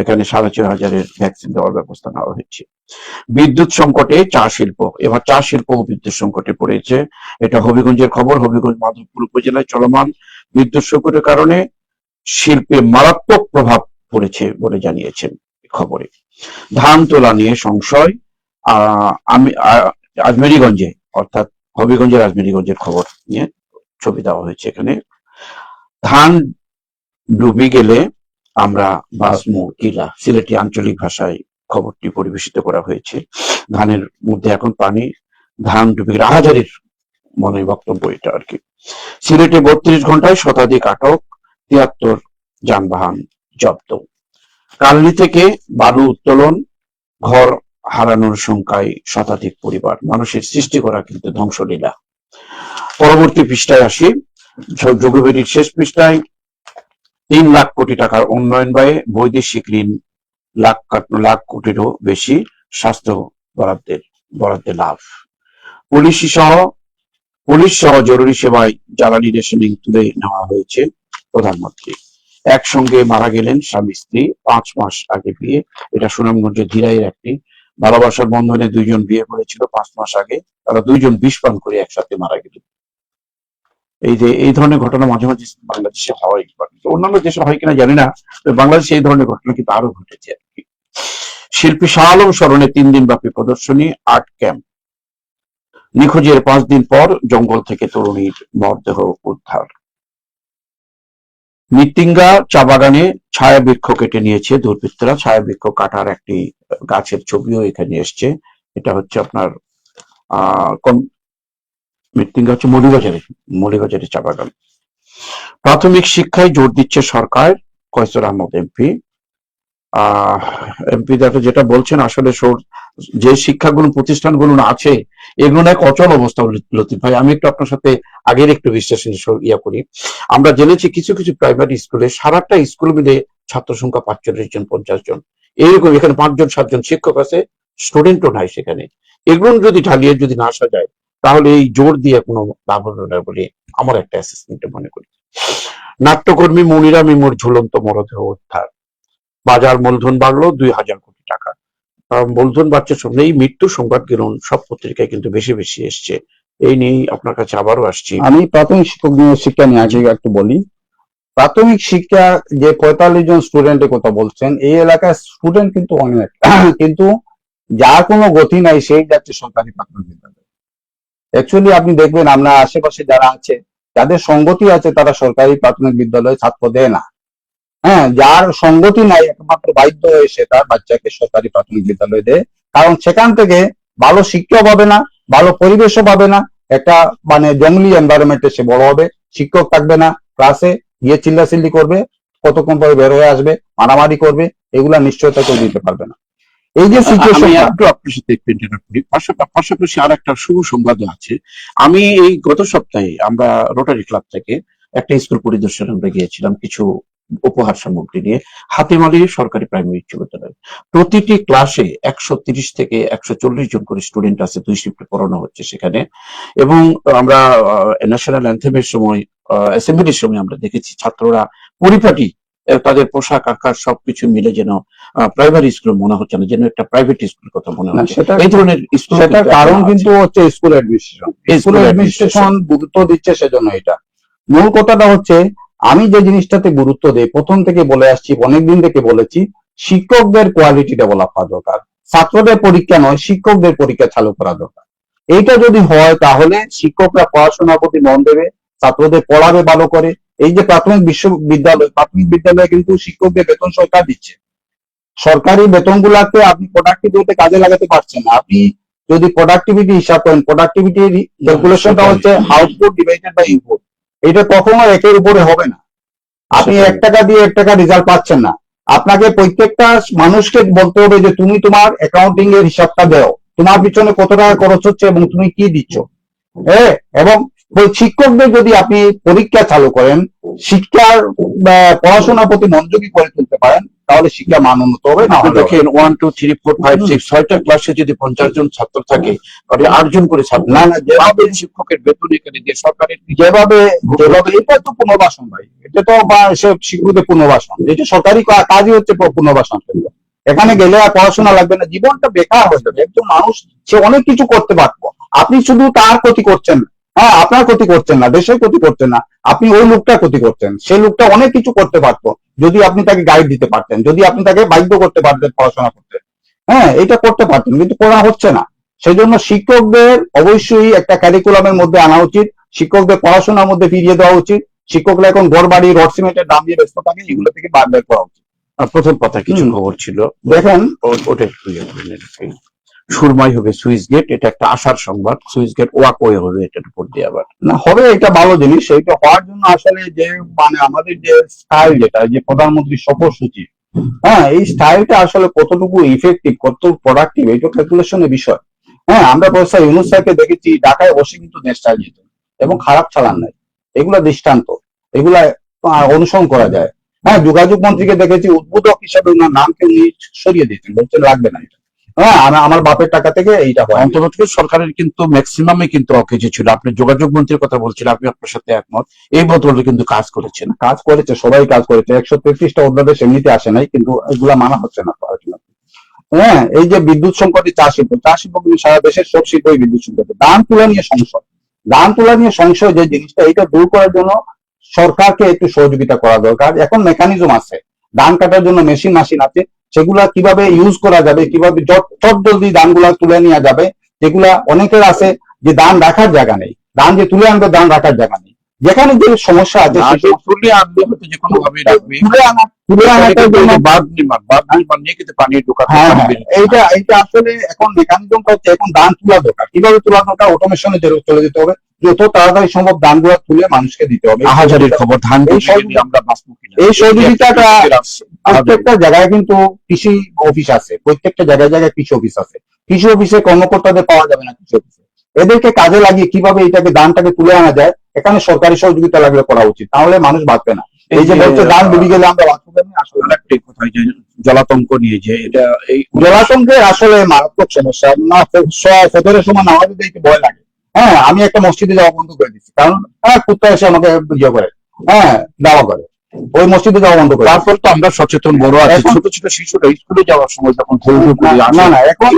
এখানে 6,500 ভ্যাকসিন দেওয়ার ব্যবস্থা নেওয়া হয়েছে। বিদ্যুৎ সংকটে চা শিল্প, এবার চা শিল্প ও বিদ্যুৎ সংকটে পড়েছে। এটা হবিগঞ্জের খবর। হবিগঞ্জ মাধবপুর উপজেলায় চলমান বিদ্যুৎ সংকটের কারণে শিল্পে মারাত্মক প্রভাব পড়েছে বলে জানিয়েছেন খবরে। ধান তোলা নিয়ে সংশয়। আমি আজমেরীগঞ্জে, অর্থাৎ হবিগঞ্জের আজমেরীগঞ্জের খবর নিয়ে ছবি দেওয়া হয়েছে এখানে। ধান ডুবে গেলে আমরা বাসমু কিলা, সিলেটি আঞ্চলিক ভাষায় খবরটি পরিবেশিত করা হয়েছে। ধানের মধ্যে এখন পানি, ধান ডুবে গেলে আহাজারির মনে বক্তব্য এটা আর কি। সিলেটে 32 ঘন্টায় শতাধিক আটক, 73 যানবাহন জব্দ। কালনী থেকে বালু উত্তোলন, ঘর হারানোর সংখ্যায় শতাধিক পরিবার। মানুষের সৃষ্টি করা কিন্তু ধ্বংসলীলা। পরবর্তী পৃষ্ঠায় আসি, যুগবেদীর শেষ পৃষ্ঠায় 3 লাখ কোটি টাকার উন্নয়ন ব্যয়ে বৈদেশিক ঋণ লাখ কোটিরও বেশি। স্বাস্থ্য বরাদ্দে লাভ। পুলিশ সহ জরুরি সেবায় জ্বালানি রেশনিং তুলে নেওয়া হয়েছে প্রধানমন্ত্রী। একসঙ্গে মারা গেলেন স্বামী স্ত্রী, 5 মাস আগে বিয়ে। এটা সুনামগঞ্জের ধীরাইয়ের একটি ভালোবাসার বন্ধনে 2 জন বিয়ে করেছিল 5 মাস আগে, তারা 2 জন বিষ পান করে একসাথে মারা গেলেন। এই ধরনের ঘটনা মাঝে মাঝে বাংলাদেশে হয়, অন্যান্য দেশে হয় কিনা জানি না, বাংলাদেশে এই ধরনের ঘটনা কিন্তু আরো ঘটেছে আর কি। শিল্পী শাহ আলম স্মরণে 3 দিন ব্যাপী প্রদর্শনী, আর্ট ক্যাম্প। নিখোঁজের 5 দিন পর জঙ্গল থেকে তরুণীর মরদেহ উদ্ধার। মৃত্তিঙ্গা চা বাগানে ছায়া বৃক্ষ কেটে নিয়েছে দুর্বৃত্তরা। ছায়া বৃক্ষ কাটার একটি গাছের ছবিও এখানে এসছে। এটা হচ্ছে আপনার মৃত্তিঙ্গা হচ্ছে মৌলিবাজারের চা বাগান। প্রাথমিক শিক্ষায় জোর দিচ্ছে সরকার, কয়সর আহমদ এমপি। এমপি যেটা বলছেন, আসলে যে শিক্ষাগুলো প্রতিষ্ঠানগুলো আছে এগুলো এক অচল অবস্থা। লতিফ ভাই, আমি একটু আপনার সাথে আগের একটু বিশ্লেষণ করি। আমরা জেনেছি কিছু কিছু প্রাইমারি স্কুলে, সারাটা স্কুল মিলে ছাত্র সংখ্যা 45 জন 50 জন এরকম, এখানে 5 জন 7 জন শিক্ষক আছে, স্টুডেন্টও নাই সেখানে। এগুলো যদি ঢালিয়ে যদি না সাজায় তাহলে এই জোর দিয়ে কোনো লাভ হবে না বলে আমার একটা অ্যাসেসমেন্টে মনে করি। নাট্যকর্মী মনিরা মিমুর ঝুলন্ত মরদেহ উদ্ধার। বাজার মূলধন বাড়লো 2,000 কোটি টাকা। মূলধন বাড়ছে, এই মৃত্যু সংবাদ গিরণ সব পত্রিকায় কিন্তু বেশি বেশি এসছে। এই নিয়ে আপনার কাছে আবারও আসছি। আমি প্রাথমিক শিক্ষা নিয়ে আগে একটু বলি। প্রাথমিক শিক্ষা যে 45 জন স্টুডেন্টের কথা বলছেন, এই এলাকার স্টুডেন্ট কিন্তু অনেক, কিন্তু যার কোনো গতি নাই সেই যাচ্ছে সরকারি প্রাথমিক বিদ্যালয়। অ্যাকচুয়ালি আপনি দেখবেন আমরা আশেপাশে যারা আছে, যাদের সঙ্গতি আছে, তারা সরকারি প্রাথমিক বিদ্যালয়ে ছাত্র দেয় না। হ্যাঁ, যার সঙ্গতি নাই একমাত্র বাধ্য হয়ে সে তার বাচ্চাকে সরকারি প্রাথমিক বিদ্যালয়ে দেয়, কারণ সেখান থেকে ভালো শিক্ষা পাবে না, ভালো পরিবেশও পাবে না, একটা মানে জঙ্গলি এনভায়রনমেন্টে সে বড় হবে, শিক্ষক থাকবে না, ক্লাসে গিয়ে চিল্লাচিল্লি করবে, কতক্ষণ পরে বের হয়ে আসবে, মারামারি করবে, এগুলা নিশ্চয়তা কেউ দিতে পারবে না। এই যে আমি সিচুয়েশন, একটু আপনার সাথে একটু interrupt করি। পাশাপাশি আর একটা শুভ সংবাদও আছে। আমি এই গত সপ্তাহে আমরা রোটারি ক্লাব থেকে একটা স্কুল পরিদর্শনে আমরা গিয়েছিলাম কিছু উপহার সামগ্রী নিয়ে, হাতিমালি সরকারি প্রাইমারি উচ্চ বিদ্যালয়। প্রতিটি ক্লাসে 130 থেকে 140 জন করে স্টুডেন্ট আছে, 2 শিফটে পড়ানো হচ্ছে সেখানে। এবং আমরা ন্যাশনাল অ্যান্থেমের সময়, অ্যাসেম্বলির সময় আমরা দেখেছি ছাত্ররা পরিপাটি, তাদের পোশাক আকার সবকিছু মিলে যেন প্রাইমারি স্কুল মনে হচ্ছে না, যেন একটা প্রাইভেট স্কুলের কথা মনে না হচ্ছে। সেটা, এই ধরনের স্কুল সেটার কারণ কিন্তু হচ্ছে school administration. School school administration গুরুত্ব দিচ্ছে সেজন্য এটা। মূল কথাটা হচ্ছে, আমি যে জিনিসটাতে গুরুত্ব দিই, প্রথম থেকে বলে আসছি, অনেকদিন থেকে বলেছি, শিক্ষকদের কোয়ালিটি ডেভেলপ হওয়া দরকার। ছাত্রদের পরীক্ষা নয়, শিক্ষকদের পরীক্ষা চালু করা দরকার। এইটা যদি হয় তাহলে শিক্ষকরা পড়াশোনার প্রতি মন দেবে, ছাত্রদের পড়াবে ভালো করে। এই যে প্রাথমিক বিদ্যালয়ে কিন্তু শিক্ষকদের বেতন সরকার দিচ্ছে। সরকারি বেতনগুলাকে আপনি প্রোডাক্টিভিটিতে কাজে লাগাতে পারছেন না। আপনি যদি প্রোডাক্টিভিটি হিসাব করেন, প্রোডাক্টিভিটির ক্যালকুলেশনটা হচ্ছে আউটপুট ডিভাইডেড বাই ইনপুট। এটা কখনো একের উপরে হবে না। আপনি 1 টাকা দিয়ে 1 টাকা রেজাল্ট পাচ্ছেন না। আপনাকে প্রত্যেকটা মানুষকে বলতে হবে যে তুমি তোমার অ্যাকাউন্টিং এর হিসাবটা দাও, তোমার পিছনে কত টাকা খরচ হচ্ছে এবং তুমি কি দিচ্ছ। হ্যাঁ, এবং ওই শিক্ষকদের যদি আপনি পরীক্ষা চালু করেন, শিক্ষার পড়াশোনার প্রতি মনোযোগী করে তুলতে পারেন, তাহলে শিক্ষা মান উন্নত হবে। না আপনি হলে হবে দেখেন 1 2 3 4 5 6 6টা ক্লাসে যদি 50 জন ছাত্র থাকে, তাহলে 8 জন করে ছাত্র। না, না, যেভাবে শিক্ষকের বেতন এখানে দিয়ে সরকারের যেভাবে যেভাবে এটা তো পুনর্বাসন ভাই, এটা তো সে শিক্ষকদের পুনর্বাসন, এটা সরকারি কাজই হচ্ছে পুনর্বাসন কেন্দ্র। এখানে গেলে আর পড়াশোনা লাগবে না, জীবনটা বেকার হয়ে যাবে। একজন মানুষ সে অনেক কিছু করতে পারতো, আপনি শুধু তার ক্ষতি করছেন। হ্যাঁ, আপনার ক্ষতি করছেন না, দেশের ক্ষতি করছেন না, আপনি ওই লোকটার ক্ষতি করছেন। সেই লোকটা অনেক কিছু করতে পারতো যদি আপনি তাকে গাইড দিতে পারতেন, যদি আপনি তাকে বাধ্য করতে পারতেন পড়াশোনা করতে। হ্যাঁ, এটা করতে পারতেন, কিন্তু করা হচ্ছে না। সেই জন্য শিক্ষকদের অবশ্যই একটা ক্যারিকুলামের মধ্যে আনা উচিত, শিক্ষকদের পড়াশোনার মধ্যে ফিরিয়ে দেওয়া উচিত। শিক্ষকরা এখন ঘর বাড়ি রড সিমেন্টের দাম দিয়ে ব্যস্ত থাকে, এগুলো থেকে বের করা উচিত। প্রথম কথা কিছু খবর ছিল, দেখেন ওটা একটু ইয়ে করে নেন। সুরমাই হবে সুইচ গেট, এটা একটা আশার সংবাদ। সুইচ গেট ওয়াকওয়ে হবে এটার উপর দিয়ে আবার। না হবে, এটা ভালো জিনিস। এটা হওয়ার জন্য আসলে যে মানে আমাদের যে স্টাইল, যেটা যে প্রধানমন্ত্রী সফরসূচি, হ্যাঁ, এই স্টাইলটা আসলে কতটুকু ইফেক্টিভ, কত প্রোডাক্টিভ, এইটা ক্যালকুলেশনের বিষয়। হ্যাঁ, আমরা প্রফেসর ইউনূস স্যারকে দেখেছি ঢাকায় বসে কিন্তু দেশ চালিয়েছেন এবং খারাপ চালান নাই। এগুলা দৃষ্টান্ত, এগুলা অনুসরণ করা যায়। হ্যাঁ, যোগাযোগ মন্ত্রীকে দেখেছি উদ্বোধক হিসাবে ওনার নামকে উনি সরিয়ে দিয়েছেন, বলছেন লাগবে না এটা। হ্যাঁ, আমার বাপের টাকা থেকে এইটা হয়। অন্তর্বর্তী সরকারের কিন্তু ম্যাক্সিমামে কিন্তু অকেজে ছিল। আপনি যোগাযোগ মন্ত্রীর কথা বলছিলেন, আমি আপনার সাথে একমত। এই বদলে কিন্তু কাজ করেছেন, কাজ করেছে, সবাই কাজ করেছে। 133টা অধ্যাদেশ এমনিতে আসে নাই, কিন্তু এগুলা মানা হচ্ছে না। হ্যাঁ, এই যে বিদ্যুৎ সংকটে চা শিল্প কিন্তু সারা দেশের সব শিল্পই বিদ্যুৎ সংকটে। ধান তুলা নিয়ে সংশয়, যে জিনিসটা, এটা দূর করার জন্য সরকারকে একটু সহযোগিতা করা দরকার। এখন মেকানিজম আছে, ধান কাটার জন্য মেশিন আছে, সেগুলা কিভাবে ইউজ করা যাবে, কিভাবে চট জলদি ধানগুলা তুলে নেওয়া যাবে। যেগুলা অনেকের আছে যে ধান রাখার জায়গা নেই, ধান যে তুলে আনবে ধান রাখার জায়গা নেই, যেখানে যে সমস্যা আছে তুলে আনলে হয়তো যে কোনো ভাবে রাখবে। তুলে আনাটার জন্য বাঁধ নির্মাণ নিয়ে কিন্তু পানি ঢোকাতে হ্যাঁ, এইটা আসলে এখন মেকানিজমটা হচ্ছে, এখন ধান তোলা দরকার। কিভাবে তোলা দরকার? অটোমেশনে চলে যেতে হবে, যত তাড়াতাড়ি সম্ভব ধানগুলো তুলে মানুষকে দিতে হবে। আহাজারির খবর, ধান আমরা বাঁচবো কিনা। এই সহযোগিতাটা প্রত্যেকটা জায়গায় কিন্তু কৃষি অফিস আছে, প্রত্যেকটা জায়গায় কৃষি অফিস আছে। কৃষি অফিসে কর্মকর্তাদের পাওয়া যাবে না কৃষি অফিসে। এদেরকে কাজে লাগিয়ে কিভাবে এটাকে ধানটাকে তুলে আনা যায়, এখানে সরকারি সহযোগিতা লাগলে করা উচিত, তাহলে মানুষ বাঁচবে না। এই যে বলছে ধান ডুবে গেলে আমরা বাঁচবো না, আসলে একটাই কথা, যে জলাতঙ্ক নিয়ে, যে এটা এই জলাতঙ্কের আসলে মারাত্মক সমস্যা। না, ফজরের সময় নামাজ দিতে ভয় লাগে। হ্যাঁ, আমি একটা মসজিদে যাওয়া বন্ধ করে দিচ্ছি, কারণ কুত্তা এসে আমাকে ইয়ে করে, দাওয়া করে, ওই মসজিদে যাওয়া বন্ধ করে। তারপর তো আমরা সচেতন বড় আছি, ছোট ছোট শিশুরা স্কুলে যাওয়ার সময় যখন না, এখন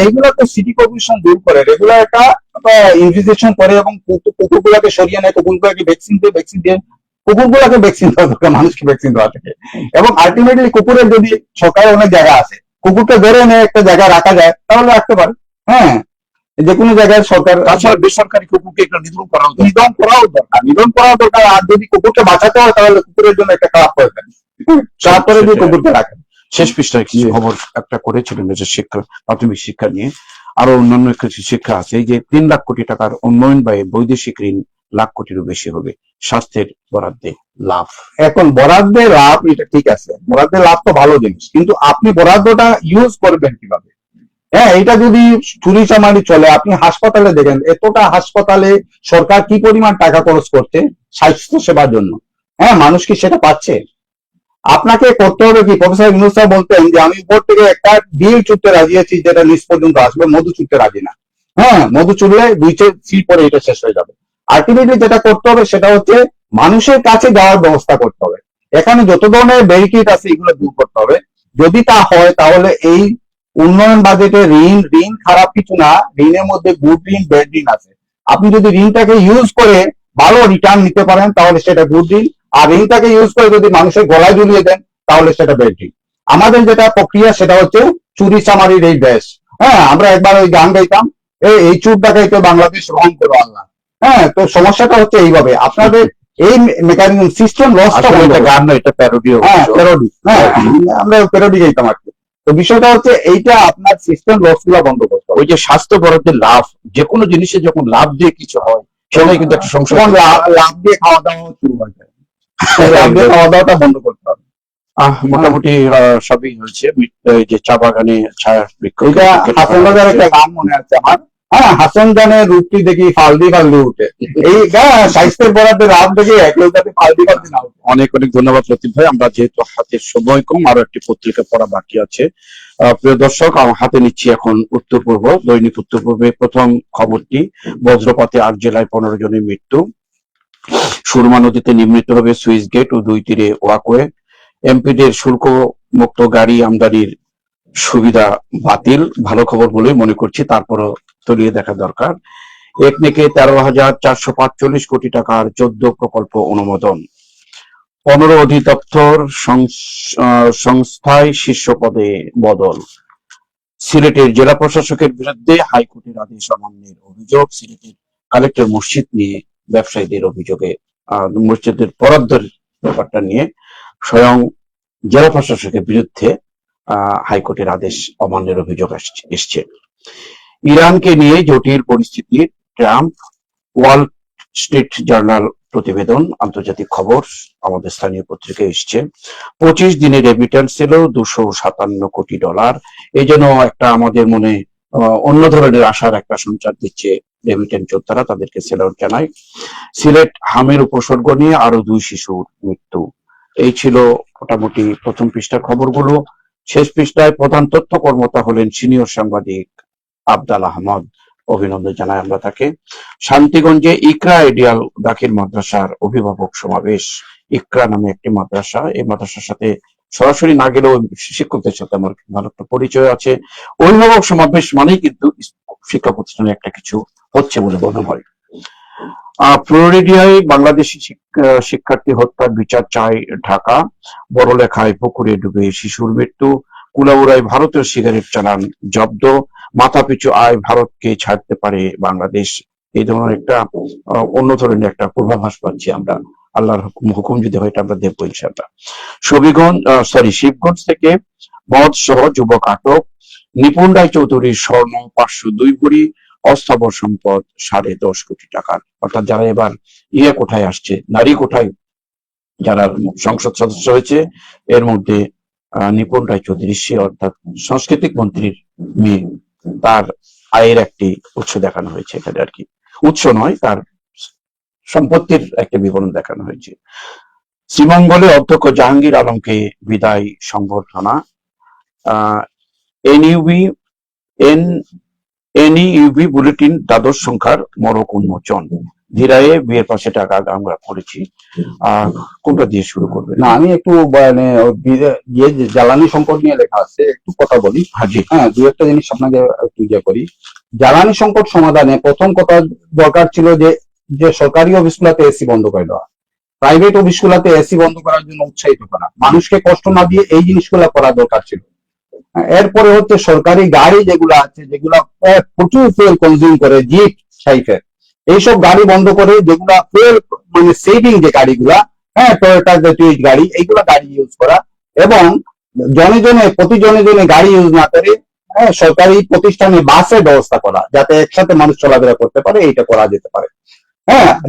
এইগুলো তো সিটি কর্পোরেশন দূর করে, রেগুলার একটা ইনভেস্টিগেশন করে এবং কুকুরগুলাকে সরিয়ে নেয়, কুকুরগুলাকে ভ্যাকসিন দিয়ে কুকুরগুলাকে ভ্যাকসিন দেওয়া দরকার, মানুষকে ভ্যাকসিন দেওয়া থেকে। এবং আলটিমেটলি কুকুরের যদি সরকারের অনেক জায়গা আছে, কুকুরকে ধরে এনে একটা জায়গায় রাখা যায় তাহলে রাখতে পারে। হ্যাঁ, যে কোনো জায়গায় সরকার তাছাড়া বেসরকারি কুকুরকে একটা নিধন করা হতো। নিধন করাও দরকার। আর যদি কুকুরকে বাঁচাতে হয় তাহলে কুকুরের জন্য একটা ক্লাব করে দেন, তারপরে যদি কুকুরকে রাখেন। শেষ পৃষ্ঠায় কিছু খবর একটা করেছিলেন যে শিক্ষা, প্রাথমিক শিক্ষা নিয়ে আরো অন্যান্য কিছু শিক্ষা আছে। এই যে 3 লাখ কোটি টাকার উন্নয়ন ব্যয়ে বৈদেশিক ঋণ লাখ কোটিরও বেশি হবে, স্বাস্থ্যের বরাদ্দে লাভ। এখন বরাদ্দে লাভ, এটা ঠিক আছে, বরাদ্দে লাভ তো ভালো জিনিস, কিন্তু আপনি বরাদ্দটা ইউজ করবেন কিভাবে? হ্যাঁ, এটা যদি চুরি চামারি চলে, আপনি হাসপাতালে দেখেন, এতটা হাসপাতালে সরকার কি পরিমাণ টাকা খরচ করছে স্বাস্থ্য সেবার জন্য। হ্যাঁ, মানুষ কি সেটা পাচ্ছে? আপনাকে করতে হবে কি, প্রফেসর ইউনূস স্যার বলতেন যে আমি উপর থেকে একটা ডিল চুটতে রাজি আছি যেটা নিচ পর্যন্ত আসবে, মধু চুটতে রাজি না। হ্যাঁ, মধু চুটলে 2 পরে এটা শেষ হয়ে যাবে। আলটিমেটলি যেটা করতে হবে সেটা হচ্ছে মানুষের কাছে যাওয়ার ব্যবস্থা করতে হবে। এখানে যত ধরনের ব্যারিকেড আছে এগুলো দূর করতে হবে। যদি তা হয় তাহলে এই উন্নয়ন বাজেটে ঋণ খারাপ কিছু না, ঋণের মধ্যে গুড ঋণ ব্যাড ঋণ আছে। আপনি যদি ঋণটাকে ইউজ করে ভালো রিটার্ন নিতে পারেন তাহলে সেটা গুড ঋণ, আর ঋণটাকে ইউজ করে যদি মানুষের গলায় ঝুলিয়ে দেন তাহলে সেটা ব্যাড ঋণ। আমাদের যেটা প্রক্রিয়া সেটা হচ্ছে চুরি চামারির এই দেশ। হ্যাঁ, আমরা একবার ওই গান গাইতাম, এই চুর ডাকাইতে বাংলাদেশ রং করো আল্লাহ। হ্যাঁ, তো সমস্যাটা হচ্ছে এইভাবে আপনাদের এই মেকানিজম সিস্টেম লসটা, এটা গান নয়, এটা প্যারোডি। হ্যাঁ প্যারোডি, হ্যাঁ আমরা প্যারোডি গাইতাম আর কি। তো বিষয়টা হচ্ছে এইটা আপনার সিস্টেম লস গুলা বন্ধ করতে হবে। ওই যে স্বাস্থ্য বরাদ্দের লাভ, যে কোনো জিনিসে যখন লাভ দিয়ে কিছু হয় সেটাই কিন্তু একটা সংশয়। লাভ দিয়ে খাওয়া দাওয়া শুরু হয়ে যায়, লাভ দিয়ে খাওয়া দাওয়াটা বন্ধ করতে হবে। মোটামুটি সবই হয়েছে। এই যে চা বাগানে ছায়া বৃক্ষ, এটা হাসান রাজার একটা গান মনে আছে আমার। হ্যাঁ, হাসান জানের রূপটি দেখি ফালদি ফালদি উঠে, এই স্বাস্থ্যের বরাদ্দের লাভ দেখে একই যাতে ফালদি ফালদি না উঠে। অনেক অনেক ধন্যবাদ লতিফ ভাই। আমরা যেহেতু হাতে সময় কম, আরো একটি পত্রিকা পড়া বাকি আছে। প্রিয় দর্শক, আমার হাতে নিচ্ছি এখন উত্তর পূর্ব, দৈনিক উত্তর পূর্বে প্রথম খবরটি, বজ্রপাতে 8 জেলায় 15 জনের মৃত্যু, সুরমা নদীতে নির্মিত হবে সুইচ গেট ও 2 তীরে ওয়াকওয়ে, এমপিদের শুল্ক মুক্ত গাড়ি আমদানির সুবিধা বাতিল। ভালো খবর বলেই মনে করছি, তারপরও তলিয়ে দেখা দরকার। একনেকে 13,445 কোটি টাকার 14 প্রকল্প অনুমোদন, 15 অধিদপ্তর সংস্থায় শীর্ষ পদে বদল, সিলেটের জেলা প্রশাসকের বিরুদ্ধে হাইকোর্টের আদেশ অমান্যের অভিযোগ, সিলেটের কালেক্টর মসজিদ নিয়ে ব্যবসায়ীদের অভিযোগে মসজিদের বরাদ্দের ব্যাপারটা নিয়ে স্বয়ং জেলা প্রশাসকের বিরুদ্ধে হাইকোর্টের আদেশ অমান্যের অভিযোগ এসছে। ইরানকে নিয়ে জটিল পরিস্থিতি, ট্রাম্প, ওয়াল স্ট্রিট জার্নাল প্রতিবেদন, আন্তর্জাতিক খবর আমাদের স্থানীয় পত্রিকায় এসছে। 25 দিনে রেমিটেন্স ছিল $257 কোটি। এই জন্য একটা আমাদের মনে অন্য ধরনের আশার একটা সঞ্চার দিচ্ছে রেমিটেন্স যোদ্ধারা, তাদেরকে সেলুট জানাই। সিলেট হামের উপসর্গ নিয়ে আরো 2 শিশুর মৃত্যু। এই ছিল মোটামুটি প্রথম পৃষ্ঠার খবরগুলো। শেষ পৃষ্ঠায় প্রধান তথ্য কর্মকর্তা হলেন সিনিয়র সাংবাদিক আফজাল আহমদ, অভিনন্দন জানাই আমরা তাকে। শান্তিগঞ্জে ইকরা আইডিয়াল দাখিল মাদ্রাসার অভিভাবক সমাবেশ। ইকরা নামে একটি মাদ্রাসা, এই মাদ্রাসার সাথে সরাসরি না গেলেও শিক্ষকদের সাথে আমার ভালো একটা পরিচয় আছে। অভিভাবক সমাবেশ মানেই কিন্তু শিক্ষা প্রতিষ্ঠানে একটা কিছু হচ্ছে বলে মনে হয়। ফ্লোরিডিয়ায় বাংলাদেশি শিক্ষার্থী হত্যার বিচার চায় ঢাকা, বড়লেখায় পুকুরে ডুবে শিশুর মৃত্যু, কুলাউড়ায় ভারতীয় সিগারেট চালান জব্দ, মাথাপিছু আয় ভারতকে ছাড়তে পারে বাংলাদেশ। এই ধরনের একটা অন্য ধরনের একটা পূর্বাভাস পাচ্ছি আমরা। আল্লাহর হুকুম যদি হয় এটা আমরা দেখবো ইনশাআল্লাহ। শিবগঞ্জ থেকে মদ সহ যুবক আটক, নিপুণ রায় চৌধুরীর স্বর্ণ 502 ভরি, অস্থাবর সম্পদ 10.5 কোটি টাকার। অর্থাৎ যারা এবার কোঠায় আসছে, নারী কোঠায় যারা সংসদ সদস্য হয়েছে, এর মধ্যে নিপুণ রায় চৌধুরী, সে অর্থাৎ সাংস্কৃতিক মন্ত্রীর মেয়ে, তার আয়ের একটি উৎস দেখানো হয়েছে এখানে আর কি। উৎস নয়, তার সম্পত্তির একটা বিবরণ দেখানো হয়েছে। শ্রীমঙ্গলে অধ্যক্ষ জাহাঙ্গীর আলমকে বিদায় সংবর্ধনা। এনইউবি বুলেটিন দ্বাদশ সংখ্যার মরক উন্মোচন। ধীরায়ে বিয়ের পাশে টাকা আমরা করেছি। কোনটা দিয়ে শুরু করবে? না, আমি একটু মানে জ্বালানি সংকট নিয়ে লেখা আছে, একটু কথা বলি। হ্যাঁ, 2-1টা জিনিস আপনাকে একটু করি। জ্বালানি সংকট সমাধানে প্রথম কথা দরকার ছিল যে সরকারি অফিসগুলোতে এসি বন্ধ করে দেওয়া, প্রাইভেট অফিসগুলোতে এসি বন্ধ করার জন্য উৎসাহিত করা, মানুষকে কষ্ট না দিয়ে এই জিনিসগুলো করা দরকার ছিল। এরপরে হচ্ছে সরকারি গাড়ি যেগুলো আছে, যেগুলা প্রচুর ফুয়েল কনজিউম করে, জিপ টাইপের, এইসব গাড়ি বন্ধ করে যেগুলা ফুয়েল মানে সেভিং যে গাড়িগুলা, টয়োটা জাতীয় গাড়ি, এইগুলা গাড়ি ইউজ করা, এবং প্রতি জনে গাড়ি ইউজ না করে সরকারি প্রতিষ্ঠানে বাসের ব্যবস্থা করা, যাতে একসাথে মানুষ চলাফেরা করতে পারে, এইটা করা যেতে পারে।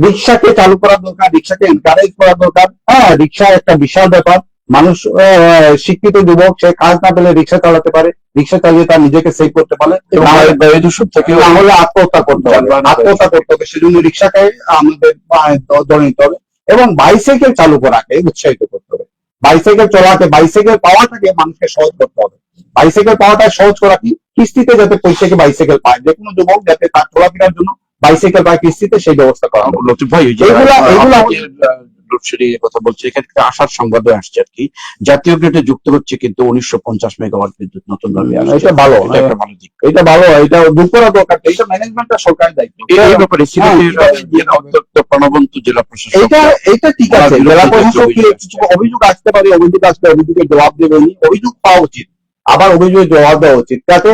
রিক্সাকে চালু করা দরকার, রিক্সাকে এনকারেজ করা দরকার। রিক্সা একটা বিশাল ব্যাপার। মানুষ শিক্ষিত যুবক, সে কাজ না পেলে রিক্সা চালাতে পারে, রিক্সা চালিয়ে তার নিজেকে সেভ করতে পারে, না হলে আত্মহত্যা করতে হবে, সেজন্য রিক্সাকে আমাদের ধরে নিতে হবে, এবং বাইসাইকেল চালু করাকে উৎসাহিত করতে হবে। বাইসাইকেল চলাকে, বাইসাইকেল পাওয়াটাকে মানুষকে সহজ করতে হবে। বাইসাইকেল পাওয়াটা সহজ করা কি, কিস্তিতে যাতে পয়সাকে বাইসাইকেল পায়, যে কোনো যুবক যাতে তার চলাফেরার জন্য বাইসাইকেল পায় কিস্তিতে, সেই ব্যবস্থা করা হবে। লতিফ ভাই, লোডশেডিং এর কথা বলছে, এখানে আসার সংবাদে আসছে আর কি, জাতীয় গ্রিডে যুক্ত হচ্ছে কিন্তু 1950 মেগাওয়াট বিদ্যুৎ নতুন ভাবে। এটা ভালো, একটা ভালো দিক, এটা ভালো, এটা যোগ করা দরকার, এটা ম্যানেজমেন্টটা সরকারের দায়িত্ব। এই ব্যাপারে সিলেটের প্রাণবন্ত জেলা প্রশাসক, এটা ঠিক আছে, জেলা প্রশাসক অভিযোগ আসতে পারে, অভিযোগ আসলে অভিযোগের জবাব দেবে, অভিযোগ পাওয়া উচিত, আবার অভিযোগের জবাব দেওয়া উচিত, যাতে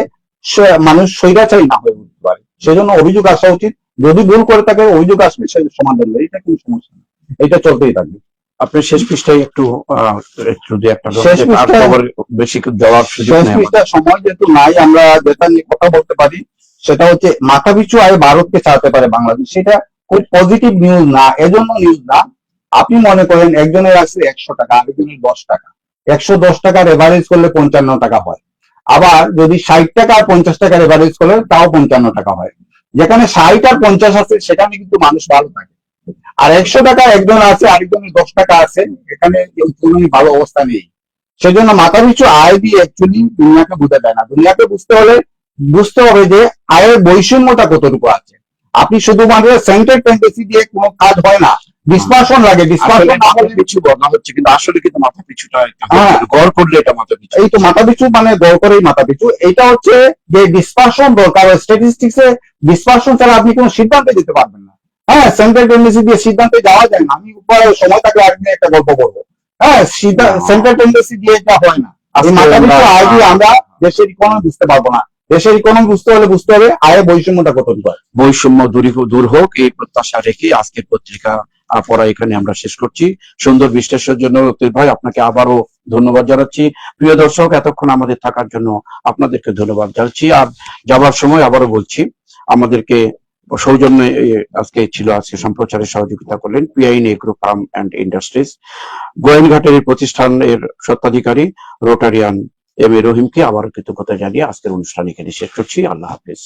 মানুষ স্বৈরাচারী না হয়ে উঠতে পারে। সেজন্য অভিযোগ আসা উচিত, যদি ভুল করে থাকে অভিযোগ আসবে, সে সমাধান নেই, এটা কোনো সমস্যা না, এটা চলতেই থাকবে। আপনি শেষ পৃষ্ঠায় একটু যদি একটা বেশি দেওয়ার সুযোগ নেই, সময় যেহেতু নাই, আমরা যেটা নিয়ে কথা বলতে পারি সেটা হচ্ছে মাথাপিছু আয় ভারতকে চালাতে পারে বাংলাদেশ। সেটা খুব পজিটিভ নিউজ না, এজন্য নিউজ না। আপনি মনে করেন একজনের আছে 100 টাকা, আরেকজনের 10 টাকা, 110 টাকার এভারেজ করলে 55 টাকা হয়। আবার যদি 60 টাকা আর 50 টাকার এভারেজ করলে তাও 55 টাকা হয়। যেখানে 60 আর 50 আছে সেখানে কিন্তু মানুষ ভালো থাকে। আর 100 টাকা একজন আছে, আরেকজনের 10 টাকা আছে, এখানে কোনো ভালো অবস্থা নেই। সেজন্য মাথাপিছু আয় দিয়ে অ্যাকচুয়ালি দুনিয়াকে বোঝা যায় না। দুনিয়াকে বুঝতে হবে যে আয়ের বৈষম্যটা কতটুকু আছে। আপনি শুধুমাত্র সেন্টার টেন্ডেন্সি দিয়ে কোনো কাজ হয় না, ডিসপারশন লাগে। ডিসপারশন না হলে কিছু বলা হচ্ছে, কিন্তু আসলে কিন্তু মাথাপিছুটা গড় করলে এটা মাথাপিছু, এই তো মাথাপিছু মানে গড় করেই মাথাপিছু। এটা হচ্ছে যে ডিসপারশন দরকার, স্ট্যাটিস্টিক্সে ডিসপারশন ছাড়া আপনি কোনো সিদ্ধান্তে যেতে পারবেন না। সেন্ট্রাল টেন্ডেন্সি দিয়ে সিদ্ধান্তে যাওয়া যায় না। আমি সময় থাকলে আরেকদিন একটা গল্প বলবো। সেন্ট্রাল টেন্ডেন্সি দিয়ে এটা হয় না। মাথাপিছু আয় দিয়ে আমরা দেশের ইকোনমি বুঝতে পারবো না। দেশের ইকোনমি বুঝতে হবে আয়ের বৈষম্যটা কতটুকু। বৈষম্য দূর হোক, এই প্রত্যাশা রেখে আজকের পত্রিকা পড়া এখানে আমরা শেষ করছি। সুন্দর বিশ্লেষণের জন্য লতিফ ভাই আপনাকে আবারও ধন্যবাদ জানাচ্ছি। প্রিয় দর্শক, এতক্ষণ আমাদের থাকার জন্য আপনাদেরকে ধন্যবাদ জানাচ্ছি। আর যাবার সময় আবারও বলছি, আমাদেরকে সৌজন্য আজকে সম্প্রচারে সহযোগিতা করলেন পিআইন এগ্রো ফার্ম অ্যান্ড ইন্ডাস্ট্রিজ, গোয়েনঘাটের প্রতিষ্ঠানের স্বত্বাধিকারী রোটারিয়ান এম এ রহিমকে আবারও কৃতজ্ঞতা জানিয়ে আজকের অনুষ্ঠান এখানে শেষ করছি। আল্লাহ হাফেজ।